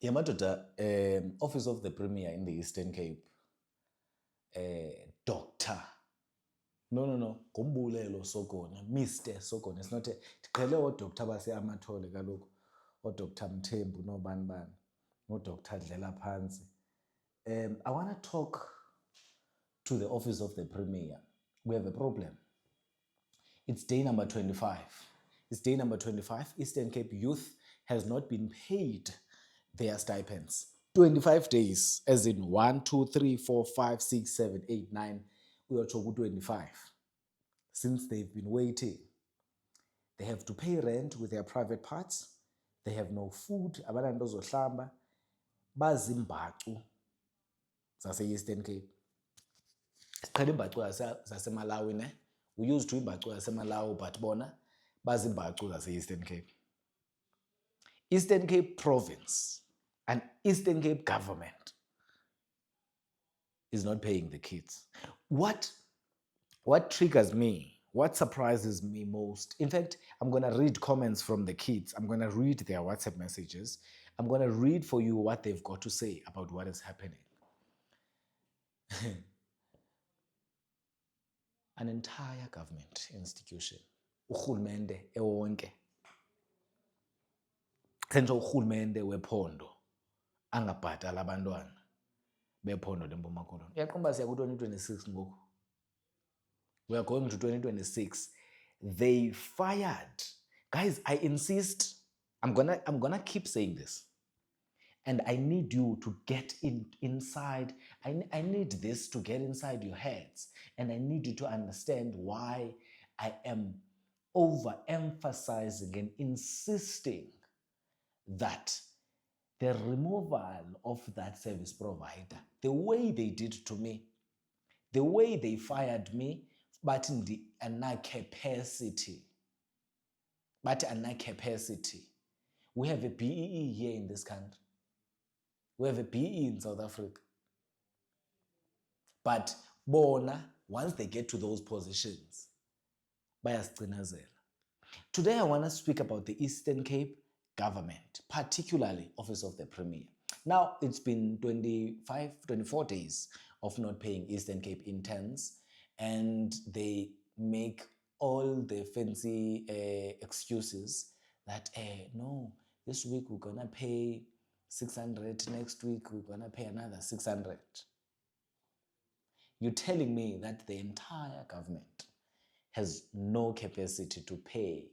Yamadoda, Office of the Premier in the Eastern Cape, Doctor. No. Ngumbulelo Sokone, Mr. Sokone. It's not a ndiqhele oodoktar base-Amathole kaloku. Oodoktar Mthembu nobanibani. Oodoktar Dlela Phansi. I want to talk to the Office of the Premier. We have a problem. It's day number 25. It's day number 25. Eastern Cape youth has not been paid their stipends. 25 days, as in 1, 2, 3, 4, 5, 6, 7, 8, 9. We are talking 25. Since they've been waiting. They have to pay rent with their private parts. They have no food. Abananto zohlamba. Bazimbacu zase-Eastern Cape. Siqhele imbacu zaseMalawi ne. We used to imbacu zaseMalawi, but bona bazimbacu zase-Eastern Cape. Eastern Cape province and Eastern Cape government is not paying the kids. What triggers me, what surprises me most, in fact, I'm going to read comments from the kids. I'm going to read their WhatsApp messages. I'm going to read for you what they've got to say about what is happening. An entire government institution, urhulumente ewonke, senje urhulumente wephondo angabhatala abantwana bephondo leMpuma Koloni. Uyaqomba siya ku-2026 ngoku. We are going to 2026. They fired. Guys, I insist. I'm gonna keep saying this. And I need you to get inside. I need this to get inside your heads. And I need you to understand why I am overemphasizing and insisting that the removal of that service provider, the way they did to me, the way they fired me, but in the capacity. We have a BEE here in this country. We have a BEE in South Africa. But bona, once they get to those positions, bayasicinazela. Today I want to speak about the Eastern Cape government, particularly Office of the Premier. Now, it's been 24 days of not paying Eastern Cape interns, and they make all the fancy excuses that, no, this week we're going to pay 600, next week we're going to pay another 600. You're telling me that the entire government has no capacity to pay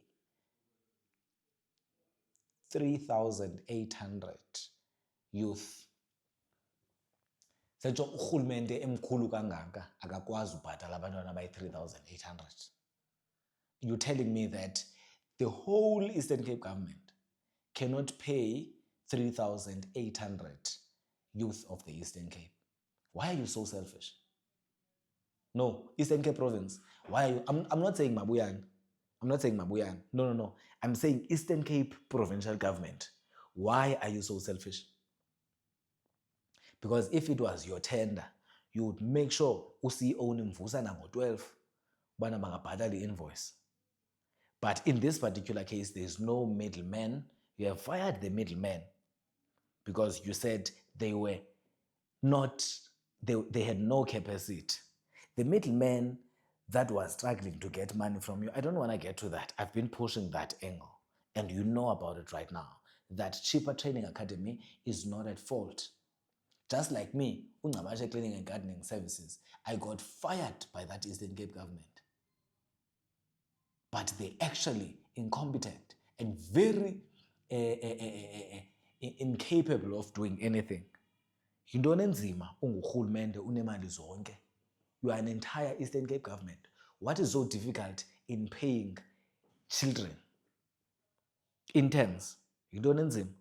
3,800 youth. Setsho urhulumente emkhulu kangaka akakwazi ubhatala abantwana abayi 3,800. You're telling me that the whole Eastern Cape government cannot pay 3,800 youth of the Eastern Cape. Why are you so selfish? No, Eastern Cape province. Why are you? I'm not saying Mabuyane. No. I'm saying Eastern Cape provincial government. Why are you so selfish? Because if it was your tender, you would make sure uCEO nimvusa nango-12 bana bangabhatala invoice. But in this particular case, there's no middleman. You have fired the middleman because you said they were not, they had no capacity. The middleman that was struggling to get money from you, I don't want to get to that. I've been pushing that angle, and you know about it right now, that Cheaper Training Academy is not at fault. Just like me, Ungqabashe Cleaning and Gardening Services, I got fired by that Eastern Cape government. But they're actually incompetent and very incapable of doing anything. Yinto enzima ungurhulumente unemali zonke. You are an entire Eastern Cape government. What is so difficult in paying children? Interns. Yinto enzima.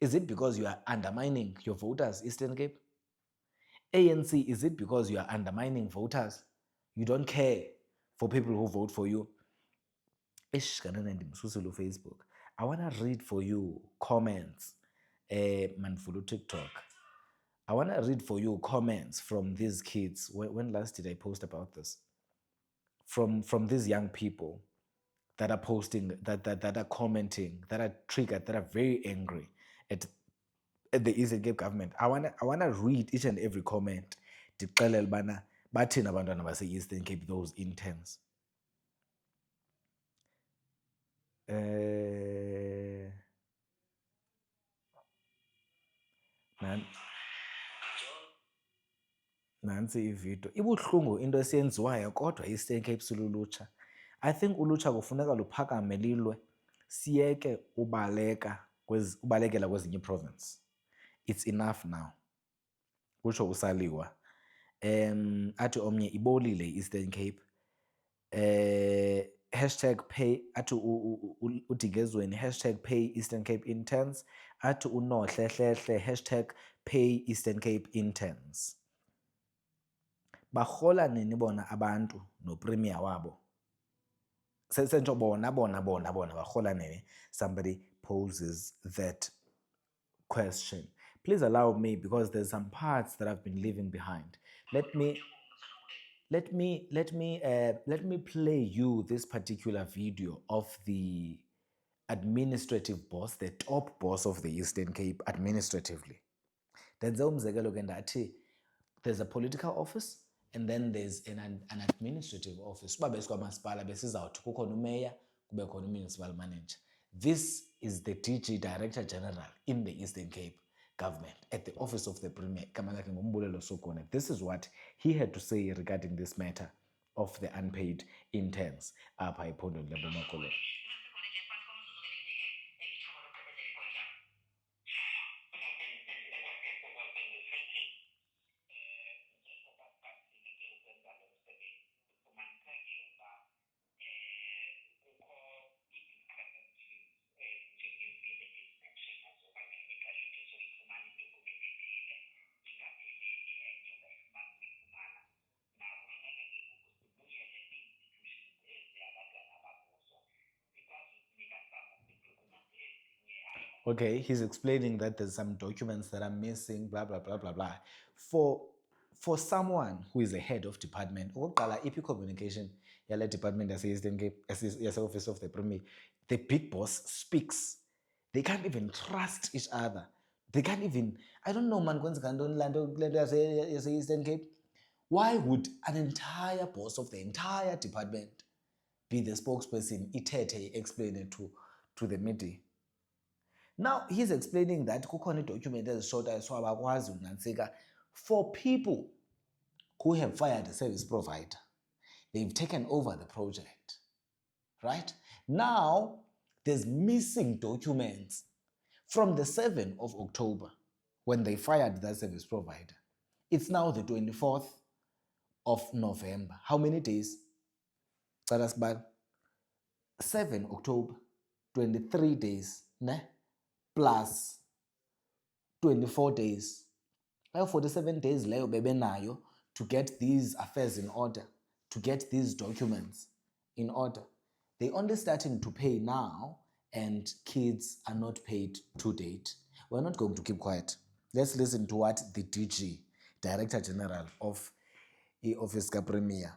Is it because you are undermining your voters, Eastern Cape? ANC, is it because you are undermining voters? You don't care for people who vote for you? Facebook. I want to read for you comments. Manfulu TikTok. I want to read for you comments from these kids. When last did I post about this? From these young people that are posting, that are commenting, that are triggered, that are very angry at at the Eastern Cape government. I wanna read each and every comment. Ndixelele ubana bathini abantwana base-Eastern Cape, those interns. Nansi ividiyo. Ibuhlungu into esiyenziwayo kodwa i-Eastern Cape silulutsha. I think ulutsha kufuneka luphakame lilwe siyeke ubalekela kwezinye province. It's enough now. Utsho usaliwa. Athi omnye ibolile i-Eastern Cape. #pay athi uDingezweni #pay Eastern Cape interns. Athi uNohlehle #pay Eastern Cape interns. Barhola nini bona abantu no-premier wabo? Sentsho bona barhola nini? Somebody poses that question. Please allow me, because there's some parts that I've been leaving behind. Let me play you this particular video of the administrative boss, the top boss of the Eastern Cape administratively. Ndenze umzekelo ke ndathi there's a political office and then there's an administrative office. Uba besikwamasipala besizawuthi kukhona umeya, kube khona municipal manager. This is the DG, Director General in the Eastern Cape government at the office of the Premier. This is what he had to say regarding this matter of the unpaid interns. Okay, he's explaining that there's some documents that are missing, blah, blah, blah, blah, blah. For someone who is a head of department, IP communication, yale department as Eastern Cape, as office of the Premier, the big boss speaks. They can't even trust each other. They can't even, I don't know, man, as Eastern Cape. Why would an entire boss of the entire department be the spokesperson, ithethe, explain it to the media? Now, he's explaining that kukhona document ezishotayo so abakwazi unansika for people who have fired a service provider. They've taken over the project, right? Now, there's missing documents from the 7th of October when they fired that service provider. It's now the 24th of November. How many days? 7 October, 23 days, ne? Plus 24 days. 47 days leyo bebenayo to get these affairs in order, to get these documents in order. They're only starting to pay now and kids are not paid to date. We're not going to keep quiet. Let's listen to what the DG, Director General of the Office ka Premier.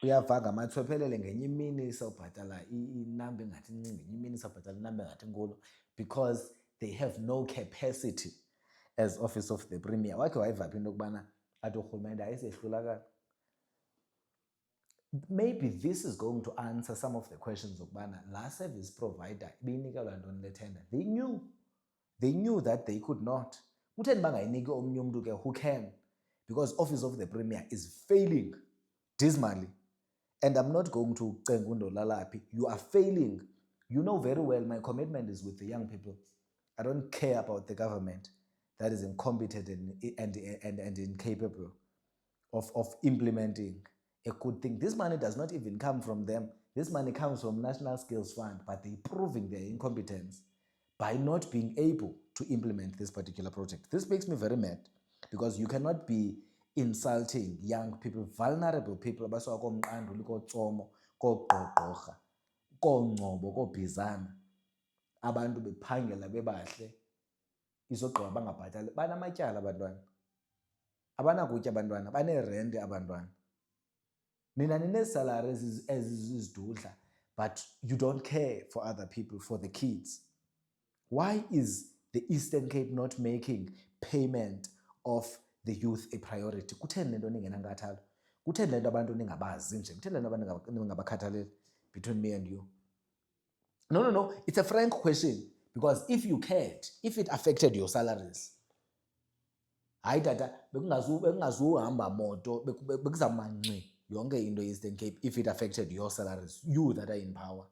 Uyavanga mathwephelele ngenye imini sawubhatala inamba engathi incinci, ngenye imini sawubhatala inamba engathi inkulu, because they have no capacity as office of the Premier. Wakhe wayiva phi into yokubana athi urhulumente ayisehlulakala? Maybe this is going to answer some of the questions zokubana la service provider ibiyinikelwa ntoni le tender. They knew that they could not. Kutheni bangayiniki omnye umntu ke who can? Because office of the Premier is failing dismally. And I'm not going to cenga lalaphi. You are failing. You know very well my commitment is with the young people. I don't care about the government that is incompetent and incapable of implementing a good thing. This money does not even come from them. This money comes from National Skills Fund, but they're proving their incompetence by not being able to implement this particular project. This makes me very mad, because you cannot be insulting young people, vulnerable people, abasuka komqanduli, kotsomo, kogqogqorha, kongcobo, kobhizana, abantu bephangela bebahle, isogqiba bangabhatali. Banamatyala abantwana, abanakutya abantwana, banerenti abantwana. nina nine-salaries ezizidudla, but you don't care for other people, for the kids. Why is the Eastern Cape not making payment of the youth a priority? Kutheni lento ningenankathalo? Kutheni lento abantu ningabazi nje? Kutheni lento abantu ningabakhathaleli between me and you? No. It's a frank question, because if you cared, if it affected your salaries, hayi tata, bekungazuhamba moto, bekuzamance yonke into Eastern Cape if it affected your salaries, you that are in power.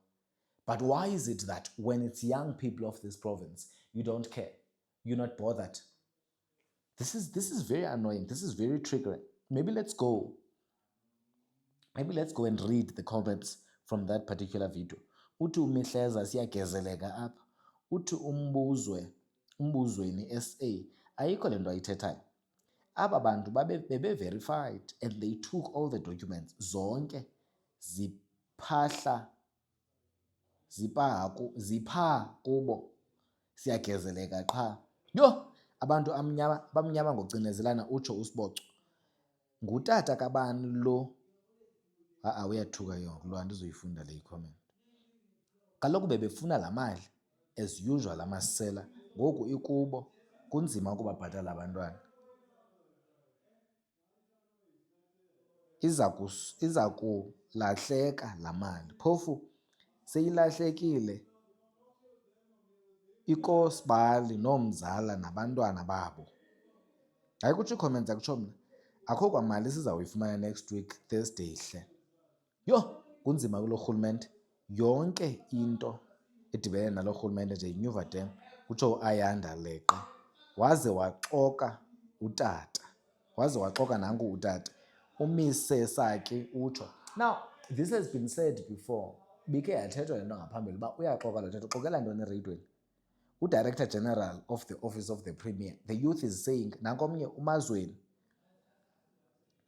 But why is it that when it's young people of this province, you don't care? You're not bothered? This is very annoying. This is very triggering. Maybe let's go and read the comments from that particular video. Uthi uMihleza siyagezeleka apha. Uthi umbuzweni SA ayikho lento ayithethayo. Aba bantu bebe verified and they took all the documents zonke zipha kubo, siyagezeleka qha. Yho, abantu bamnyama ngokucinezelana, utsho uSibonco. Ngutata kabani lo? Uyathuka yonke lo, andizoyifunda le comment. Kaloku bebefuna laa mali as usual amasela, ngoku ikubo, kunzima ukubabhatala abantwana. Iza kulahleka laa mali, phofu seyilahlekile ikosibali nomzala nabantwana babo. Hayi kutsho ii-comments akutsho mna. Akho kwamali sizawuyifumana next week Thursday hle. Yho, kunzima kulo rhulumente. Yonke into edibene nalo rhulumente nje yinyuva dem, kutsho uAyanda leqe. Waze waxoka utata. Nangu utata. Umise Saki utsho. Now, this has been said before. Bike yathethwa le nto ngaphambili uba uyaxoka lo tata. Uxokela ntoni ereyidweni? U-Director General of the Office of the Premier, the youth is saying, nankomnye uMazweni,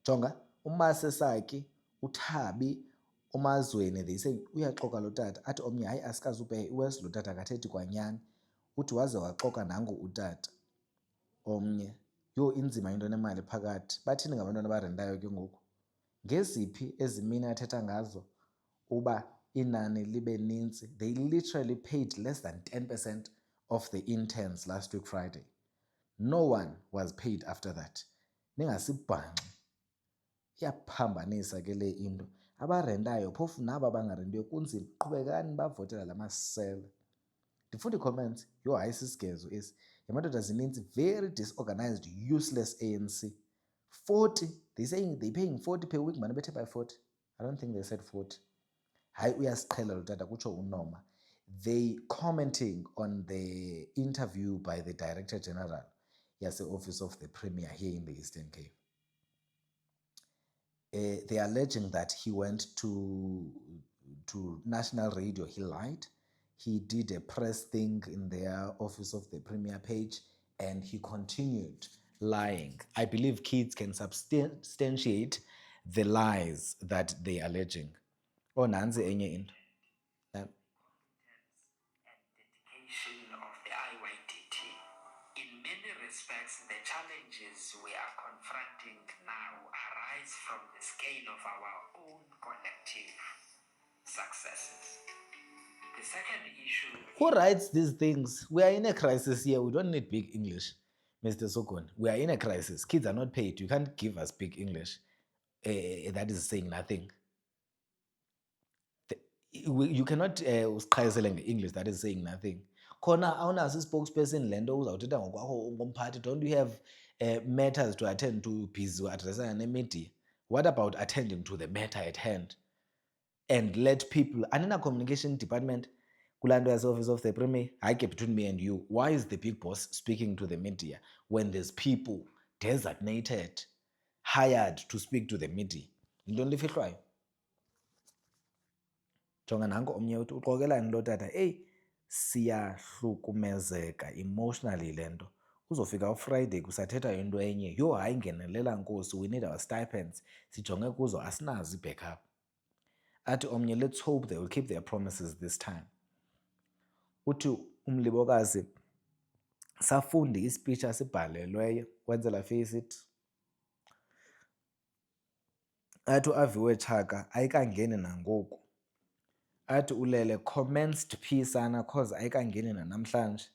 jonga, uMasesaki, uThabi, uMazweni, they say uyaxoka lo tata. Athi omnye, hayi asikazi upe iwesi lo tata akathethi kwanyani. Uthi waze waxoka nangu utata. Omnye, yho inzima into nemali phakathi. Bathini ngabantwana abarentayo ke ngoku? Ngeziphi ezimini athetha ngazo uba inani libe ninzi? They literally paid less than 10% of the interns last week Friday. No one was paid after that. Ningasibhanqi. Iyaphambanisa ke le into. Abarentayo phofu naba bangarentiyo kunzima. Qhubekani bavotela la masela. Ndifunda ii-comments, yho hayi sisigezo esi. Yamadoda zininzi, very disorganized, useless ANC. 40, they saying they paying 40 per week, man bethe by 40. I don't think they said 40. Hayi uyasiqhela lo tata, kutsho uNoma. They commenting on the interview by the Director General yase-Office of the Premier here in the Eastern Cape. They are alleging that he went to national radio. He lied. He did a press thing in their Office of the Premier page, and he continued lying. I believe kids can substantiate the lies that they are alleging. Oh, nansi enye into. And dedication of the IYDT. In many respects, the challenges we are confronting now arise from the scale of our own collective successes. The second issue... Who writes these things? We are in a crisis here. We don't need big English, Mr. Sokon. We are in a crisis. Kids are not paid. You can't give us big English. That is saying nothing. You cannot usiqhayisele English that is saying nothing. Khona awunaso spokesperson le nto uzawuthetha ngokwakho ngomphathi. Don't you have matters to attend to, busy addressing ne-media? What about attending to the matter at hand? And let people, anina communication department, kulando as Office of the Premier, I get between me and you. Why is the big boss speaking to the media when there's people designated, hired to speak to the media? Into lifihlwayo. Jonga nanko omnye uthi uxokelani lo tata. Siyahlukumezeka emotionally le nto. Uzofika uFriday kusathetha into enye. Yho hayi ngenelela nkosi, we need our stipends. Sijonge kuzo asinazi i-backup. Athi omnye, let's hope they will keep their promises this time. Uthi umlibokazi, safundi ispeech asibhalelweyo, wenzela face it. athi uAviwe Chaka ayikangeni nangoku. Athi ulele commenced phisana cause ayikangeni nanamhlanje.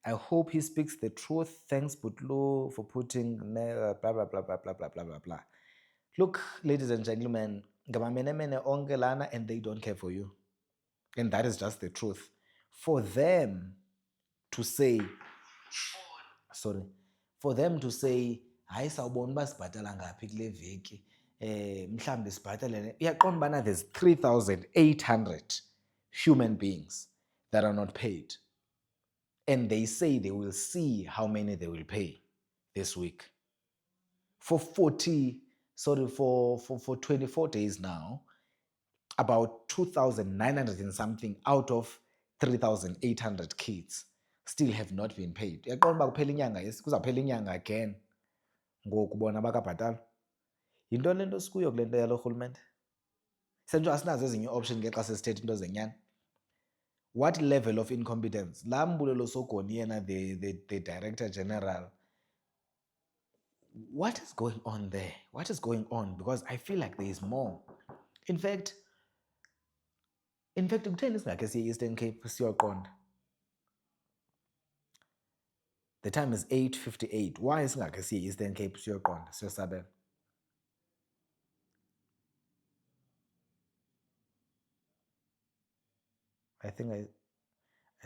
I hope he speaks the truth. Thanks Butlu for putting blah blah blah blah blah blah blah blah blah. Look, ladies and gentlemen, ngabamenemene onke lana and they don't care for you. And that is just the truth. For them to say, hayi sawubona uba sibhatala ngaphi kule veki, mhlawumbi sibhatalele. Uyaqonda ubana there's 3,800 human beings that are not paid. And they say they will see how many they will pay this week. For 24 days now, about 2,900 and something out of 3,800 kids still have not been paid. Uyaqonda uba kuphela inyanga kuzawuphela inyanga again ngoku bona bakabhatala. Yinto le nto sikuyo kule nto yalo rhulumente? Sentsho asinazo ezinye option ngexa sesithetha into zenyani. What level of incompetence? Laa Mbulelo Sogoni yena, the Director General, what is going on there? What is going on? Because I feel like there is more. In fact, kutheni singakhe siye Eastern Cape siyoqonda? The time is 8:58. Why singakhe siye Eastern Cape siyoqonda siyosabela? I think I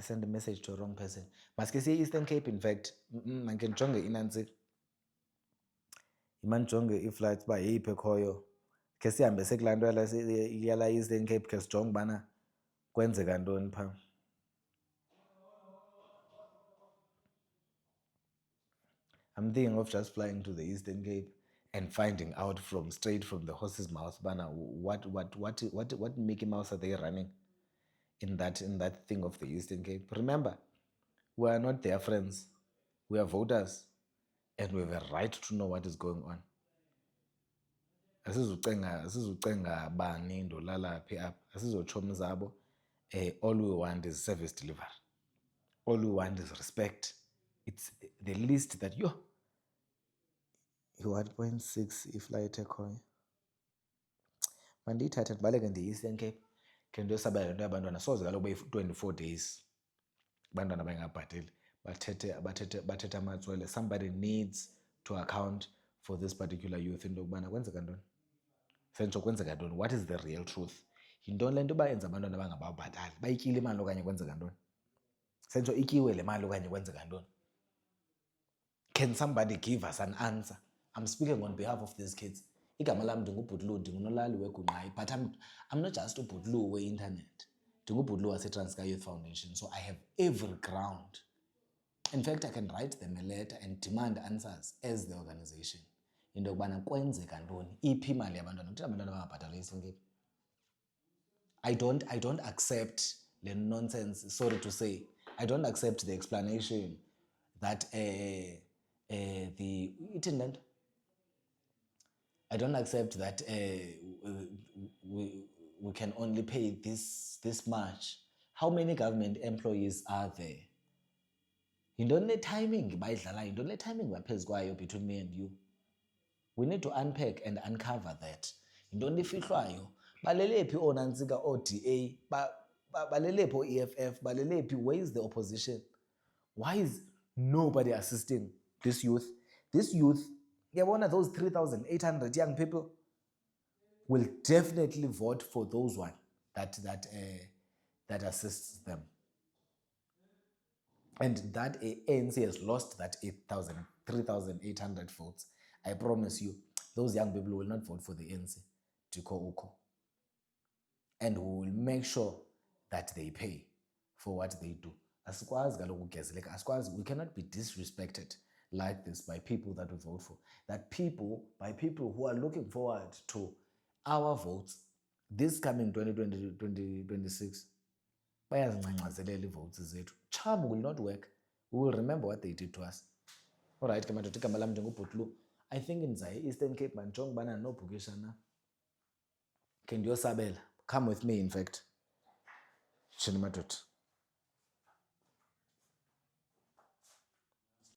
sent a message to a wrong person. Maske siye Eastern Cape, in fact, manke ndijonge inantsika. Imanjonge i-flights uba yeyiphi ekhoyo. Khe sihambe sekulaa nto yala Eastern Cape khe sijonge ubana kwenzeka ntoni phaa. I'm thinking of just flying to the Eastern Cape and finding out straight from the horse's mouth bana what Mickey Mouse are they running in that thing of the Eastern Cape. Remember, we are not their friends. We are voters and we have a right to know what is going on. Asizucenga bani ndolala phi apha. Asizotshomi zabo. All we want is service delivery. All we want is respect. It's the least that you 1.6 iflight ekhoyo. Mandiyithathe ndibaleke ndi-Eastern Cape khe ndiyosabela le nto yabantwana. Soze kaloku 24 days abantwana bangabhatali bathethe amatswele. Somebody needs to account for this particular youth into yokubana kwenzeka ntoni. Sentsho kwenzeka ntoni? What is the real truth? Yintoni le nto bayenza abantwana bangababhatali? Bayityile imali okanye kwenzeka ntoni? Sentsho ityiwe le mali okanye kwenzeka ntoni? Can somebody give us an answer? I'm speaking on behalf of these kids. Igama lam ndinguBhutlu, ndingunolali weGunqayi, but I'm not just uBhutlu we-internet. NdinguBhutlu wase-Transkei Youth Foundation, so I have every ground. In fact, I can write them a letter and demand answers as the organization. Into yokubana kwenzeka ntoni? Iphi imali yabantwana? Kuthina abantwana bangabhatalwa eStern Cape. I don't accept the nonsense, sorry to say. I don't accept the explanation that I don't accept that we can only pay this much. How many government employees are there? Yintoni le timing bayidlalayo? Yintoni le timing baphezu kwayo between me and you? We need to unpack and uncover that. Yintoni ifihlwayo? Balelephi oonantsika, ODA, balelephi o-EFF, balelephi? Where is the opposition? Why is nobody assisting this youth? This youth, one of those 3,800 young people will definitely vote for those one that assists them. And that ANC has lost that 3,800 votes. I promise you, those young people will not vote for the ANC. Uko. And we will make sure that they pay for what they do. We cannot be disrespected like this by people that we vote for. By people who are looking forward to our votes this coming 2026. Bayazincancazelela votes zethu. Charm will not work. We will remember what they did to us. All right, igama lam ndinguBhutlu. I think in Eastern Cape manjonge bana nobhukisha na. Khe ndiyosabela. Come with me, in fact. Shini madoda.